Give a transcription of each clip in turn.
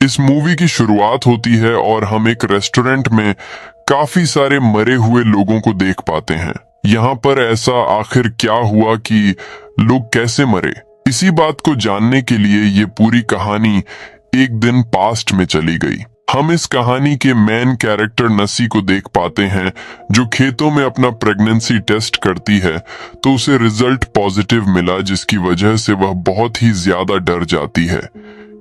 इस मूवी की शुरुआत होती है और हम एक रेस्टोरेंट में काफी सारे मरे हुए लोगों को देख पाते हैं। यहाँ पर ऐसा आखिर क्या हुआ कि लोग कैसे मरे, इसी बात को जानने के लिए ये पूरी कहानी एक दिन पास्ट में चली गई। हम इस कहानी के मेन कैरेक्टर नसी को देख पाते हैं जो खेतों में अपना प्रेगनेंसी टेस्ट करती है तो उसे रिजल्ट पॉजिटिव मिला, जिसकी वजह से वह बहुत ही ज्यादा डर जाती है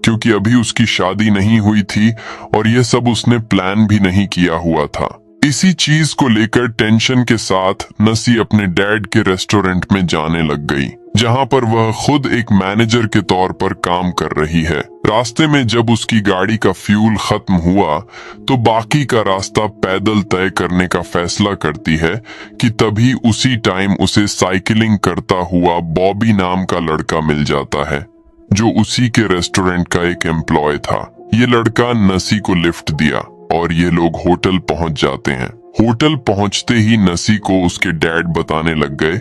क्योंकि अभी उसकी शादी नहीं हुई थी और यह सब उसने प्लान भी नहीं किया हुआ था। इसी चीज को लेकर टेंशन के साथ नसी अपने डैड के रेस्टोरेंट में जाने लग गई, जहां पर वह खुद एक मैनेजर के तौर पर काम कर रही है। रास्ते में जब उसकी गाड़ी का फ्यूल खत्म हुआ तो बाकी का रास्ता पैदल तय करने का फैसला करती है कि तभी उसी टाइम उसे साइकिलिंग करता हुआ बॉबी नाम का लड़का मिल जाता है जो उसी के रेस्टोरेंट का एक एम्प्लॉय था। ये लड़का नसी को लिफ्ट दिया और ये लोग होटल पहुंच जाते हैं। होटल पहुंचते ही नसी को उसके डैड बताने लग गए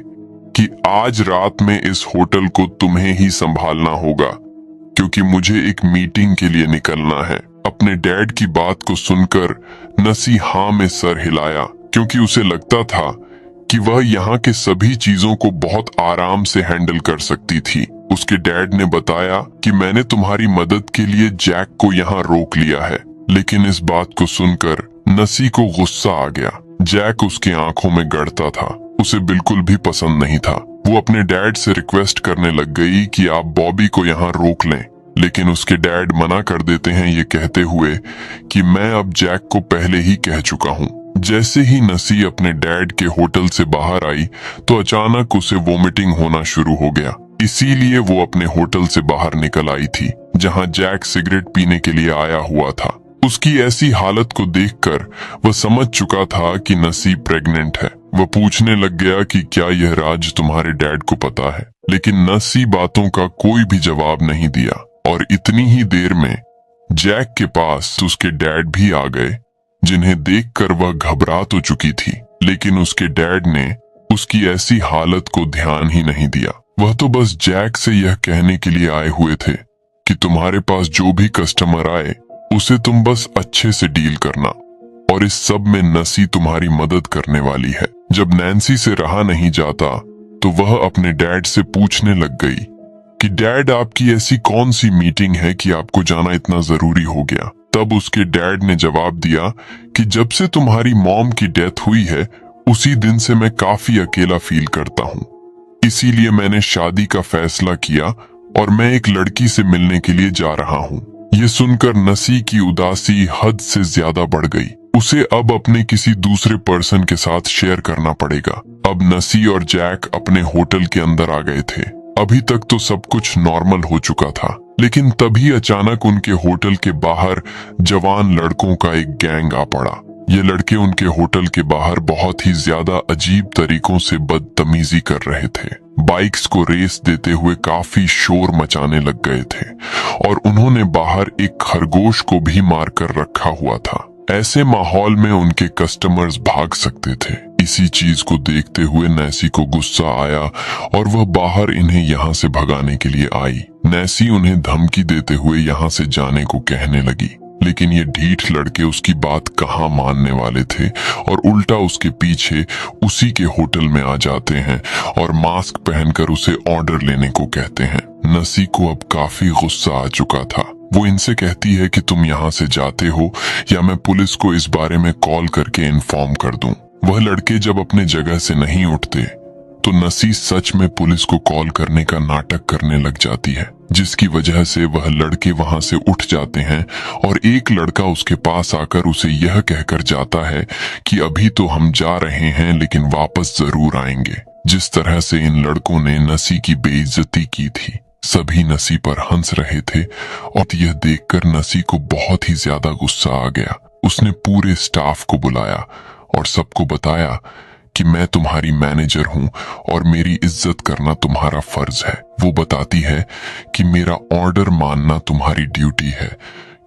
कि आज रात में इस होटल को तुम्हें ही संभालना होगा क्योंकि मुझे एक मीटिंग के लिए निकलना है। अपने डैड की बात को सुनकर नसी हाँ में सर हिलाया क्योंकि उसे लगता था कि वह यहाँ के सभी चीजों को बहुत आराम से हैंडल कर सकती थी। उसके डैड ने बताया कि मैंने तुम्हारी मदद के लिए जैक को यहाँ रोक लिया है, लेकिन इस बात को सुनकर नसी को गुस्सा आ गया। जैक उसकी आंखों में गड़ता था, उसे बिल्कुल भी पसंद नहीं था। वो अपने डैड से रिक्वेस्ट करने लग गई कि आप बॉबी को यहाँ रोक लें, लेकिन उसके डैड मना कर देते हैं ये कहते हुए कि मैं अब जैक को पहले ही कह चुका हूँ। जैसे ही नसी अपने डैड के होटल से बाहर आई तो अचानक उसे वोमिटिंग होना शुरू हो गया, इसीलिए वो अपने होटल से बाहर निकल आई थी जहां जैक सिगरेट पीने के लिए आया हुआ था। उसकी ऐसी हालत को देखकर वह समझ चुका था कि नसी प्रेग्नेंट है। वह पूछने लग गया कि क्या यह राज तुम्हारे डैड को पता है, लेकिन नसी बातों का कोई भी जवाब नहीं दिया और इतनी ही देर में जैक के पास उसके डैड भी आ गए, जिन्हें देखकर वह घबरा तो चुकी थी, लेकिन उसके डैड ने उसकी ऐसी हालत को ध्यान ही नहीं दिया। वह तो बस जैक से यह कहने के लिए आए हुए थे कि तुम्हारे पास जो भी कस्टमर आए उसे तुम बस अच्छे से डील करना और इस सब में नसी तुम्हारी मदद करने वाली है। जब नैन्सी से रहा नहीं जाता तो वह अपने डैड से पूछने लग गई कि डैड आपकी ऐसी कौन सी मीटिंग है कि आपको जाना इतना जरूरी हो गया। तब उसके डैड ने जवाब दिया कि जब से तुम्हारी मॉम की डेथ हुई है उसी दिन से मैं काफी अकेला फील करता हूँ, इसीलिए मैंने शादी का फैसला किया और मैं एक लड़की से मिलने के लिए जा रहा हूँ। ये सुनकर नसी की उदासी हद से ज्यादा बढ़ गई। उसे अब अपने किसी दूसरे पर्सन के साथ शेयर करना पड़ेगा। अब नसी और जैक अपने होटल के अंदर आ गए थे। अभी तक तो सब कुछ नॉर्मल हो चुका था, लेकिन तभी अचानक उनके होटल के बाहर जवान लड़कों का एक गैंग आ पड़ा। ये लड़के उनके होटल के बाहर बहुत ही ज्यादा अजीब तरीकों से बदतमीजी कर रहे थे। बाइक्स को रेस देते हुए काफी शोर मचाने लग गए थे और उन्होंने बाहर एक खरगोश को भी मारकर रखा हुआ था। ऐसे माहौल में उनके कस्टमर्स भाग सकते थे। इसी चीज को देखते हुए नैसी को गुस्सा आया और वह बाहर इन्हें यहाँ से भगाने के लिए आई। नैसी उन्हें धमकी देते हुए यहाँ से जाने को कहने लगी, लेकिन ये ढीठ लड़के उसकी बात कहाँ मानने वाले थे और उल्टा उसके पीछे उसी के होटल में आ जाते हैं और मास्क पहनकर उसे ऑर्डर लेने को कहते हैं। नसी को अब काफी गुस्सा आ चुका था। वो इनसे कहती है कि तुम यहाँ से जाते हो या मैं पुलिस को इस बारे में कॉल करके इन्फॉर्म कर दूं। वह लड़के जब अपने जगह से नहीं उठते तो नसी सच में पुलिस को कॉल करने का नाटक करने लग जाती है, जिसकी वजह से वह लड़के वहां से उठ जाते हैं और एक लड़का उसके पास आकर उसे यह कहकर जाता है कि अभी तो हम जा रहे हैं लेकिन वापस जरूर आएंगे। जिस तरह से इन लड़कों ने नसी की बेइज्जती की थी, सभी नसी पर हंस रहे थे और यह देखकर नसी को बहुत ही ज्यादा गुस्सा आ गया। उसने पूरे स्टाफ को बुलाया और सबको बताया कि मैं तुम्हारी मैनेजर हूं और मेरी इज्जत करना तुम्हारा फर्ज है। वो बताती है कि मेरा ऑर्डर मानना तुम्हारी ड्यूटी है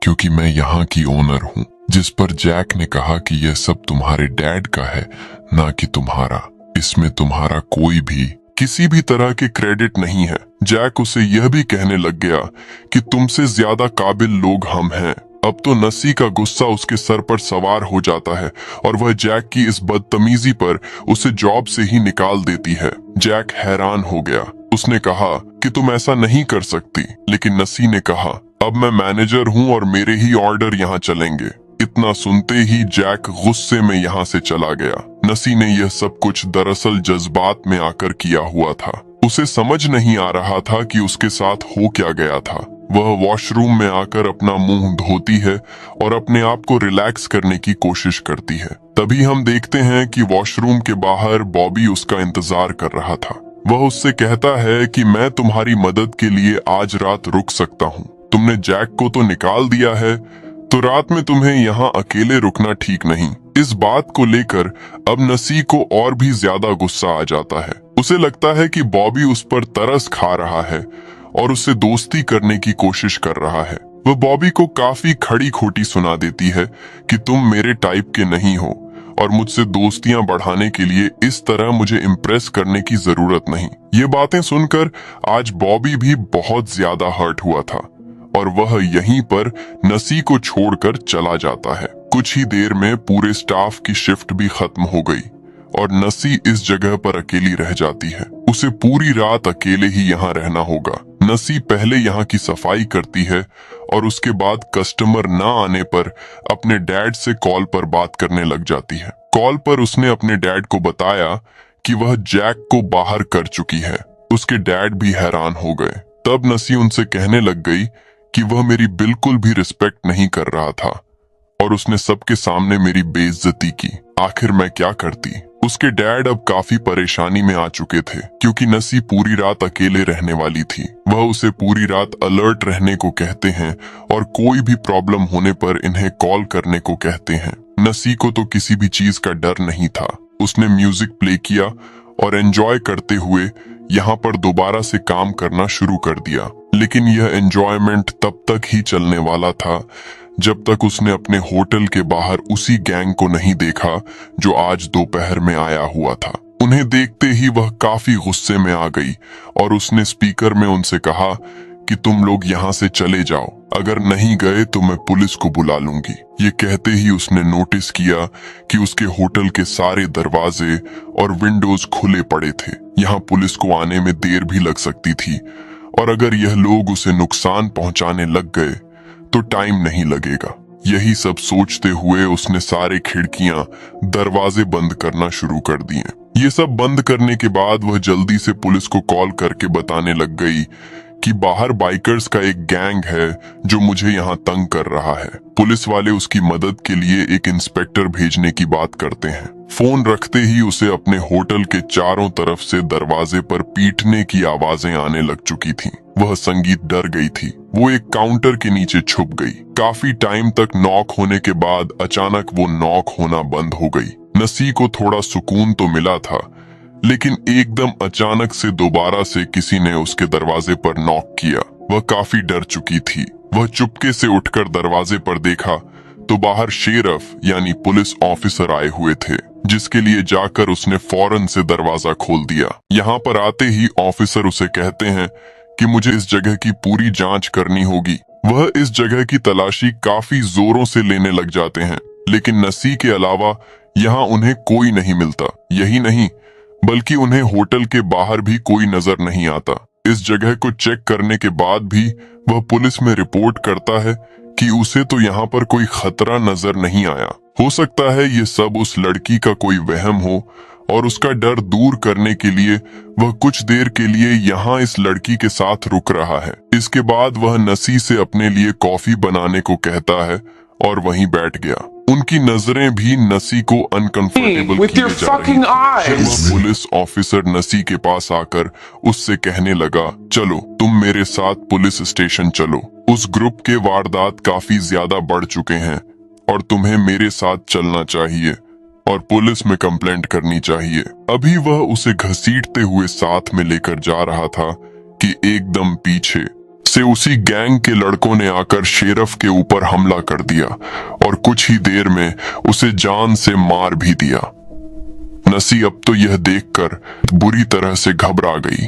क्योंकि मैं यहाँ की ओनर हूँ। जिस पर जैक ने कहा कि यह सब तुम्हारे डैड का है, ना कि तुम्हारा। इसमें तुम्हारा कोई भी किसी भी तरह के क्रेडिट नहीं है। जैक उसे यह भी कहने लग गया कि तुमसे ज्यादा काबिल लोग हम हैं। अब तो नसी का गुस्सा उसके सर पर सवार हो जाता है और वह जैक की इस बदतमीजी पर उसे जॉब से ही निकाल देती है। जैक हैरान हो गया। उसने कहा कि तुम ऐसा नहीं कर सकती, लेकिन नसी ने कहा, अब मैं मैनेजर हूँ और मेरे ही ऑर्डर यहाँ चलेंगे। इतना सुनते ही जैक गुस्से में यहाँ से चला गया। नसी ने यह सब कुछ दरअसल जज्बात में आकर किया हुआ था। उसे समझ नहीं आ रहा था कि उसके साथ हो क्या गया था। वह वॉशरूम में आकर अपना मुंह धोती है और अपने आप को रिलैक्स करने की कोशिश करती है। तभी हम देखते हैं कि वॉशरूम के बाहर बॉबी उसका इंतजार कर रहा था। वह उससे कहता है कि मैं तुम्हारी मदद के लिए आज रात रुक सकता हूँ। तुमने जैक को तो निकाल दिया है, तो रात में तुम्हें यहाँ अकेले रुकना ठीक नहीं। इस बात को लेकर अब नसी को और भी ज्यादा गुस्सा आ जाता है। उसे लगता है कि बॉबी उस पर तरस खा रहा है और उससे दोस्ती करने की कोशिश कर रहा है। वह बॉबी को काफी खड़ी खोटी सुना देती है कि तुम मेरे टाइप के नहीं हो और मुझसे दोस्तियां बढ़ाने के लिए इस तरह मुझे इम्प्रेस करने की जरूरत नहीं। ये बातें सुनकर आज बॉबी भी बहुत ज्यादा हर्ट हुआ था और वह यहीं पर नसी को छोड़कर चला जाता है। कुछ ही देर में पूरे स्टाफ की शिफ्ट भी खत्म हो गई और नसी इस जगह पर अकेली रह जाती है। उसे पूरी रात अकेले ही यहाँ रहना होगा। नसी पहले यहाँ की सफाई करती है और उसके बाद कस्टमर ना आने पर अपने डैड से कॉल पर बात करने लग जाती है। कॉल पर उसने अपने डैड को बताया कि वह जैक को बाहर कर चुकी है। उसके डैड भी हैरान हो गए। तब नसी उनसे कहने लग गई कि वह मेरी बिल्कुल भी रिस्पेक्ट नहीं कर रहा था और उसने सबके सामने मेरी बेइज्जती की। आखिर मैं क्या करती। उसके डैड अब काफी परेशानी में आ चुके थे क्योंकि नसी पूरी रात अकेले रहने वाली थी। वह उसे पूरी रात अलर्ट रहने को कहते हैं और कोई भी प्रॉब्लम होने पर इन्हें कॉल करने को कहते हैं। नसी को तो किसी भी चीज का डर नहीं था। उसने म्यूजिक प्ले किया और एंजॉय करते हुए यहाँ पर दोबारा से काम करना शुरू कर दिया। लेकिन यह एंजॉयमेंट तब तक ही चलने वाला था जब तक उसने अपने होटल के बाहर उसी गैंग को नहीं देखा जो आज दोपहर में आया हुआ था। उन्हें देखते ही वह काफी गुस्से में आ गई और उसने स्पीकर में उनसे कहा कि तुम लोग यहाँ से चले जाओ, अगर नहीं गए तो मैं पुलिस को बुला लूंगी। ये कहते ही उसने नोटिस किया कि उसके होटल के सारे दरवाजे और विंडोज खुले पड़े थे। यहाँ पुलिस को आने में देर भी लग सकती थी और अगर यह लोग उसे नुकसान पहुंचाने लग गए तो टाइम नहीं लगेगा। यही सब सोचते हुए उसने सारे खिड़कियां, दरवाजे बंद करना शुरू कर दिए। ये सब बंद करने के बाद वह जल्दी से पुलिस को कॉल करके बताने लग गई कि बाहर बाइकर्स का एक गैंग है जो मुझे यहाँ तंग कर रहा है। पुलिस वाले उसकी मदद के लिए एक इंस्पेक्टर भेजने की बात करते हैं। फोन रखते ही उसे अपने होटल के चारों तरफ से दरवाजे पर पीटने की आवाजें आने लग चुकी थीं। वह संगीत डर गई थी। वो एक काउंटर के नीचे छुप गई। काफी टाइम तक नॉक होने के बाद अचानक वो नॉक होना बंद हो गई। नसी को थोड़ा सुकून तो मिला था, लेकिन एकदम अचानक से दोबारा से किसी ने उसके दरवाजे पर नॉक किया। वह काफी डर चुकी थी। वह चुपके से उठकर दरवाजे पर देखा तो बाहर शेरफ यानी पुलिस ऑफिसर आए हुए थे, जिसके लिए जाकर उसने फौरन से दरवाजा खोल दिया। यहाँ पर आते ही ऑफिसर उसे कहते हैं कि मुझे इस जगह की पूरी जांच करनी होगी। वह इस जगह की तलाशी काफी जोरों से लेने लग जाते हैं, लेकिन नसी के अलावा यहाँ उन्हें कोई नहीं मिलता। यही नहीं बल्कि उन्हें होटल के बाहर भी कोई नजर नहीं आता। इस जगह को चेक करने के बाद भी वह पुलिस में रिपोर्ट करता है कि उसे तो यहाँ पर कोई खतरा नजर नहीं आया। हो सकता है ये सब उस लड़की का कोई वहम हो और उसका डर दूर करने के लिए वह कुछ देर के लिए यहाँ इस लड़की के साथ रुक रहा है। इसके बाद वह नसी से अपने लिए कॉफी बनाने को कहता है और वहीं बैठ गया। उनकी नजरें भी नसी को अनकंफर्टेबल किए जा रही थी। वह पुलिस ऑफिसर नसी के पास आकर उससे कहने लगा, चलो तुम मेरे साथ पुलिस स्टेशन चलो। उस ग्रुप के वारदात काफी ज्यादा बढ़ चुके हैं और तुम्हें मेरे साथ चलना चाहिए और पुलिस में कंप्लेंट करनी चाहिए। अभी वह उसे घसीटते हुए साथ में लेकर जा रहा था कि एकदम पीछे से उसी गैंग के लड़कों ने आकर शेरफ के ऊपर हमला कर दिया और कुछ ही देर में उसे जान से मार भी दिया। नसी अब तो यह देखकर बुरी तरह से घबरा गई।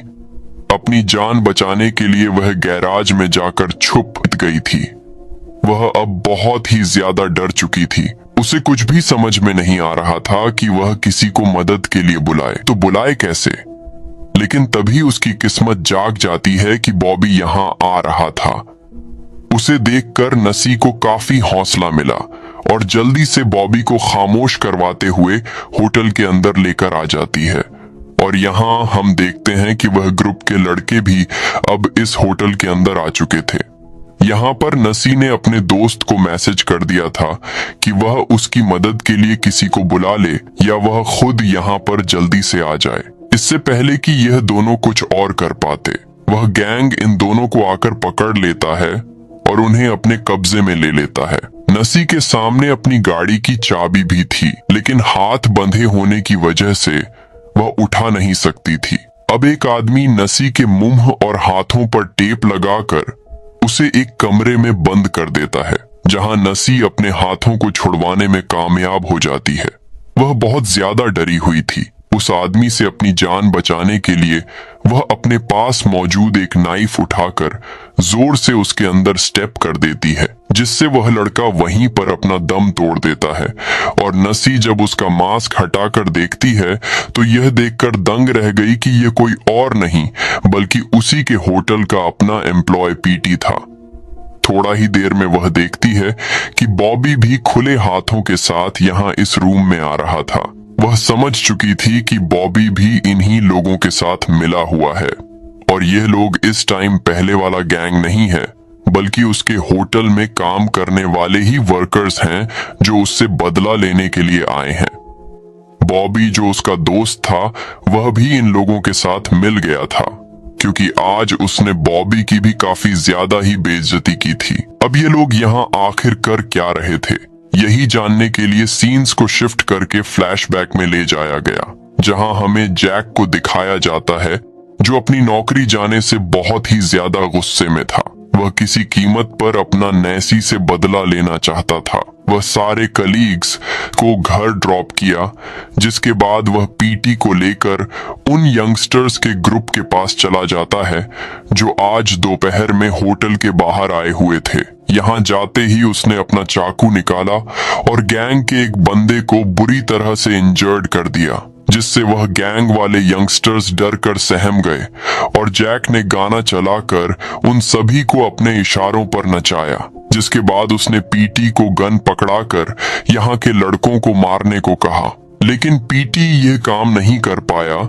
अपनी जान बचाने के लिए वह गैराज में जाकर छुप गई थी। वह अब बहुत ही ज्यादा डर चुकी थी। उसे कुछ भी समझ में नहीं आ रहा था कि वह किसी को मदद के लिए बुलाए तो बुलाए कैसे। लेकिन तभी उसकी किस्मत जाग जाती है कि बॉबी यहाँ आ रहा था। उसे देखकर नसी को काफी हौसला मिला और जल्दी से बॉबी को खामोश करवाते हुए होटल के अंदर लेकर आ जाती है। और यहाँ हम देखते हैं कि वह ग्रुप के लड़के भी अब इस होटल के अंदर आ चुके थे। यहाँ पर नसी ने अपने दोस्त को मैसेज कर दिया था कि वह उसकी मदद के लिए किसी को बुला ले या वह खुद यहाँ पर जल्दी से आ जाए, इससे पहले कि यह दोनों कुछ और कर पाते। वह गैंग इन दोनों को आकर पकड़ लेता है और उन्हें अपने कब्जे में ले लेता है। नसी के सामने अपनी गाड़ी की चाबी भी थी, लेकिन हाथ बंधे होने की वजह से वह उठा नहीं सकती थी। अब एक आदमी नसी के मुंह और हाथों पर टेप लगाकर उसे एक कमरे में बंद कर देता है, जहां नसी अपने हाथों को छुड़वाने में कामयाब हो जाती है। वह बहुत ज्यादा डरी हुई थी। उस आदमी से अपनी जान बचाने के लिए वह अपने पास मौजूद एक नाइफ उठाकर जोर से उसके अंदर स्टेप कर देती है, जिससे वह लड़का वहीं पर अपना दम तोड़ देता है। और नसी जब उसका मास्क हटाकर देखती है तो यह देखकर दंग रह गई कि यह कोई और नहीं बल्कि उसी के होटल का अपना एम्प्लॉय पीटी था। थोड़ा ही देर में वह देखती है कि बॉबी भी खुले हाथों के साथ यहाँ इस रूम में आ रहा था। वह समझ चुकी थी कि बॉबी भी इन्हीं लोगों के साथ मिला हुआ है और यह लोग इस टाइम पहले वाला गैंग नहीं है, बल्कि उसके होटल में काम करने वाले ही वर्कर्स हैं जो उससे बदला लेने के लिए आए हैं। बॉबी जो उसका दोस्त था वह भी इन लोगों के साथ मिल गया था, क्योंकि आज उसने बॉबी की भी काफी ज्यादा ही बेइज्जती की थी। अब ये लोग यहाँ आखिर कर क्या रहे थे, यही जानने के लिए सीन्स को शिफ्ट करके फ्लैशबैक में ले जाया गया, जहां हमें जैक को दिखाया जाता है जो अपनी नौकरी जाने से बहुत ही ज्यादा गुस्से में था। वह किसी कीमत पर अपना नैसी से बदला लेना चाहता था। वह सारे कलीग्स को घर ड्रॉप किया, जिसके बाद वह पीटी को लेकर उन यंगस्टर्स के ग्रुप के पास चला जाता है जो आज दोपहर में होटल के बाहर आए हुए थे। यहाँ जाते ही उसने अपना चाकू निकाला और गैंग के एक बंदे को बुरी तरह से इंजर्ड कर दिया, जिससे वह गैंग वाले यंगस्टर्स डर कर सहम गए और जैक ने गाना चलाकर उन सभी को अपने इशारों पर नचाया, जिसके बाद उसने पीटी को गन पकड़ाकर यहाँ के लड़कों को मारने को कहा। लेकिन पीटी ये काम नहीं कर पाया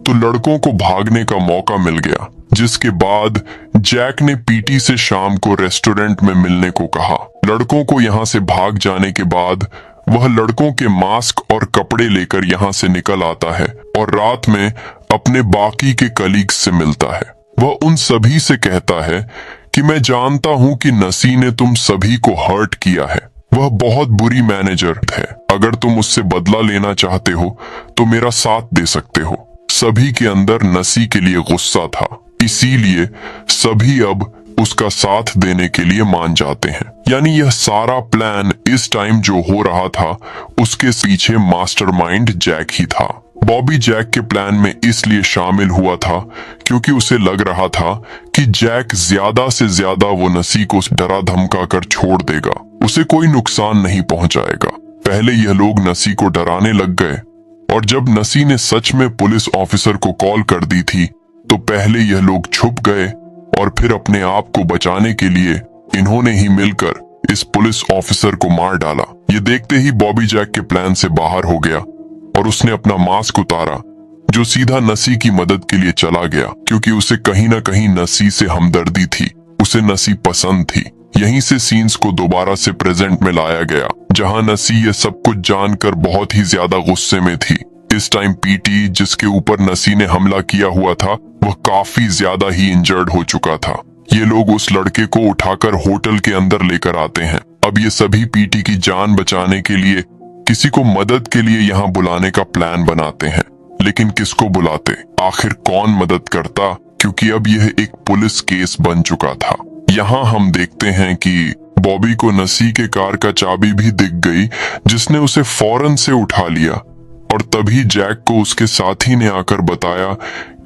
तो लड़कों को भागने का मौका मिल गया, जिसके बाद जैक ने पीटी से शाम को रेस्टोरेंट में मिलने को कहा। लड़कों को यहाँ से भाग जाने के बाद वह लड़कों के मास्क और कपड़े लेकर यहाँ से निकल आता है और रात में अपने बाकी के कलीग्स से मिलता है। वह उन सभी से कहता है कि मैं जानता हूँ कि नसी ने तुम सभी को हर्ट किया है। वह बहुत बुरी मैनेजर है। अगर तुम उससे बदला लेना चाहते हो तो मेरा साथ दे सकते हो। सभी के अंदर नसी के लिए गुस्सा था, इसीलिए सभी अब उसका साथ देने के लिए मान जाते हैं। यानी यह सारा प्लान इस टाइम जो हो रहा था उसके पीछे मास्टरमाइंड जैक ही था। बॉबी जैक के प्लान में इसलिए शामिल हुआ था क्योंकि उसे लग रहा था कि जैक ज्यादा से ज्यादा वो नसी को डरा धमका कर छोड़ देगा, उसे कोई नुकसान नहीं पहुंचाएगा। पहले यह लोग नसी को डराने लग गए और जब नसी ने सच में पुलिस ऑफिसर को कॉल कर दी थी तो पहले यह लोग छुप गए और फिर अपने आप को बचाने के लिए इन्होंने ही मिलकर इस पुलिस ऑफिसर को मार डाला। ये देखते ही बॉबी जैक के प्लान से बाहर हो गया और उसने अपना मास्क उतारा, जो सीधा नसी की मदद के लिए चला गया, क्योंकि उसे कहीं ना कहीं नसी से हमदर्दी थी। उसे नसी पसंद थी। यहीं से सीन्स को दोबारा से प्रेजेंट में लाया गया, जहां नसी ये सब कुछ जानकर बहुत ही ज्यादा गुस्से में थी। इस टाइम पीटी, जिसके ऊपर नसी ने हमला किया हुआ था, वह काफी ज्यादा ही इंजर्ड हो चुका था। ये लोग उस लड़के को उठाकर होटल के अंदर लेकर आते हैं। अब ये सभी पीटी की जान बचाने के लिए किसी को मदद के लिए यहाँ बुलाने का प्लान बनाते हैं, लेकिन किसको बुलाते, आखिर कौन मदद करता, क्योंकि अब यह एक पुलिस केस बन चुका था। यहाँ हम देखते हैं कि बॉबी को नसी के कार का चाबी भी दिख गई, जिसने उसे फौरन से उठा लिया और तभी जैक को उसके साथी ने आकर बताया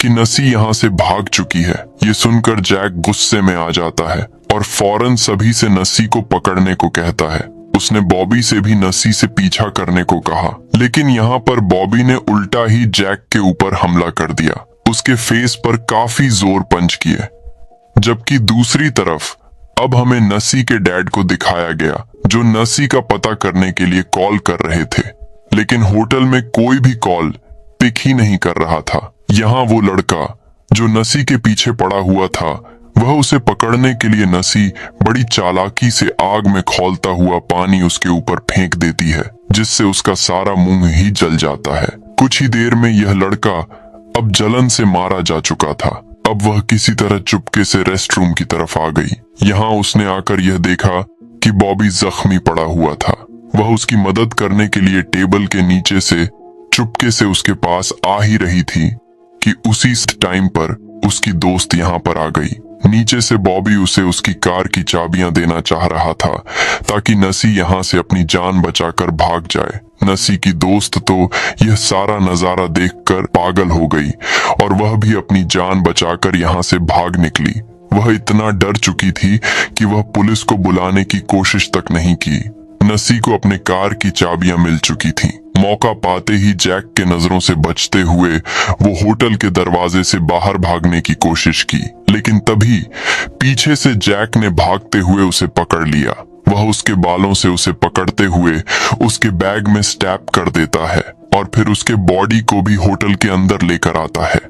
कि नसी यहाँ से भाग चुकी है। ये सुनकर जैक गुस्से में आ जाता है और फौरन सभी से नसी को पकड़ने को कहता है। उसने बॉबी से भी नसी से पीछा करने को कहा, लेकिन यहाँ पर बॉबी ने उल्टा ही जैक के ऊपर हमला कर दिया। उसके फेस पर काफी जोर पंच किए। जबकि दूसरी तरफ अब हमें नसी के डैड को दिखाया गया, जो नसी का पता करने के लिए कॉल कर रहे थे, लेकिन होटल में कोई भी कॉल पिक ही नहीं कर रहा था। यहाँ वो लड़का जो नसी के पीछे पड़ा हुआ था, वह उसे पकड़ने के लिए नसी बड़ी चालाकी से आग में खौलता हुआ पानी उसके ऊपर फेंक देती है, जिससे उसका सारा मुंह ही जल जाता है। कुछ ही देर में यह लड़का अब जलन से मारा जा चुका था। अब वह किसी तरह चुपके से रेस्ट रूम की तरफ आ गई। यहाँ उसने आकर यह देखा कि बॉबी जख्मी पड़ा हुआ था। वह उसकी मदद करने के लिए टेबल के नीचे से चुपके से उसके पास आ ही रही थी कि उसी टाइम पर उसकी दोस्त यहाँ पर आ गई। नीचे से बॉबी उसे उसकी कार की चाबियां देना चाह रहा था ताकि नसी यहाँ से अपनी जान बचाकर भाग जाए। नसी की दोस्त तो यह सारा नजारा देखकर पागल हो गई और वह भी अपनी जान बचाकर यहाँ से भाग निकली। वह इतना डर चुकी थी कि वह पुलिस को बुलाने की कोशिश तक नहीं की। नसी को अपने कार की चाबियां मिल चुकी थीं। मौका पाते ही जैक के नजरों से बचते हुए वो होटल के दरवाजे से बाहर भागने की कोशिश की, लेकिन तभी पीछे से जैक ने भागते हुए उसे पकड़ लिया। वह उसके बालों से उसे पकड़ते हुए उसके बैग में स्टैप कर देता है और फिर उसके बॉडी को भी होटल के अंदर लेकर आता है।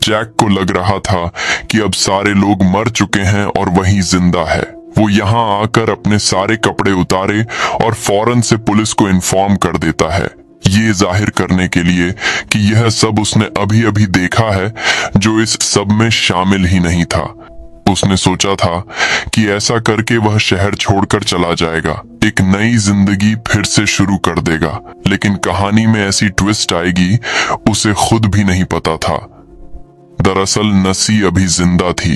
जैक को लग रहा था कि अब सारे लोग मर चुके हैं और वही जिंदा है। वो यहाँ आकर अपने सारे कपड़े उतारे और फौरन से पुलिस को इन्फॉर्म कर देता है, ये जाहिर करने के लिए कि यह सब उसने अभी अभी देखा है, जो इस सब में शामिल ही नहीं था। उसने सोचा था कि ऐसा करके वह शहर छोड़कर चला जाएगा, एक नई जिंदगी फिर से शुरू कर देगा, लेकिन कहानी में ऐसी ट्विस्ट आएगी उसे खुद भी नहीं पता था। दरअसल नसी अभी जिंदा थी।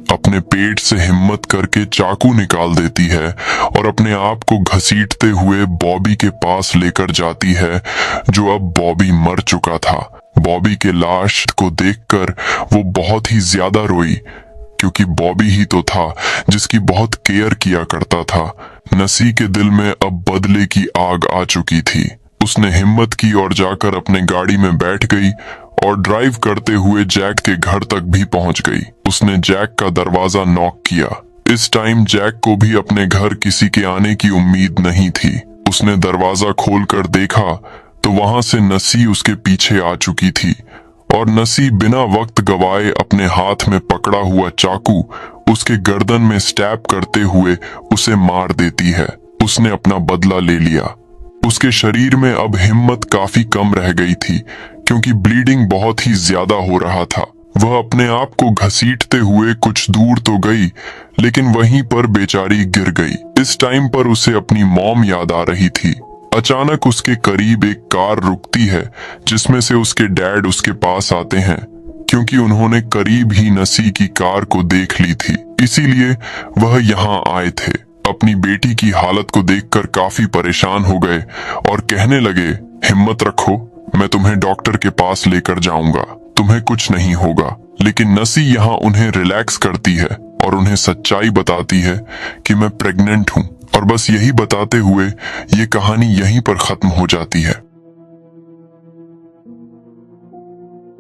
अपने पेट से हिम्मत करके चाकू निकाल देती है और अपने आप को घसीटते हुए बॉबी के पास लेकर जाती है, जो अब बॉबी मर चुका था। बॉबी के लाश को देखकर वो बहुत ही ज्यादा रोई, क्योंकि बॉबी ही तो था जिसकी बहुत केयर किया करता था। नसी के दिल में अब बदले की आग आ चुकी थी। उसने हिम्मत की और जाकर अपने गाड़ी में बैठ गई और ड्राइव करते हुए जैक के घर तक भी पहुंच गई। उसने जैक का दरवाजा नॉक किया। इस टाइम जैक को भी अपने घर किसी के आने की उम्मीद नहीं थी। उसने दरवाजा खोलकर देखा तो वहां से नसी उसके पीछे आ चुकी थी और नसी बिना वक्त गवाए अपने हाथ में पकड़ा हुआ चाकू उसके गर्दन में स्टैब करते हुए उसे मार देती है। उसने अपना बदला ले लिया। उसके शरीर में अब हिम्मत काफी कम रह गई थी, क्योंकि ब्लीडिंग बहुत ही ज्यादा हो रहा था। वह अपने आप को घसीटते हुए कुछ दूर तो गई, लेकिन वहीं पर बेचारी गिर गई। इस टाइम पर उसे अपनी मॉम याद आ रही थी। अचानक उसके करीब एक कार रुकती है, जिसमें से उसके डैड उसके पास आते हैं, क्योंकि उन्होंने करीब ही नसी की कार को देख ली थी, इसीलिए वह यहाँ आए थे। अपनी बेटी की हालत को देखकर काफी परेशान हो गए और कहने लगे, हिम्मत रखो, मैं तुम्हें डॉक्टर के पास लेकर जाऊंगा, तुम्हें कुछ नहीं होगा। लेकिन नसी यहाँ उन्हें रिलैक्स करती है और उन्हें सच्चाई बताती है कि मैं प्रेग्नेंट हूँ, और बस यही बताते हुए ये कहानी यहीं पर खत्म हो जाती है।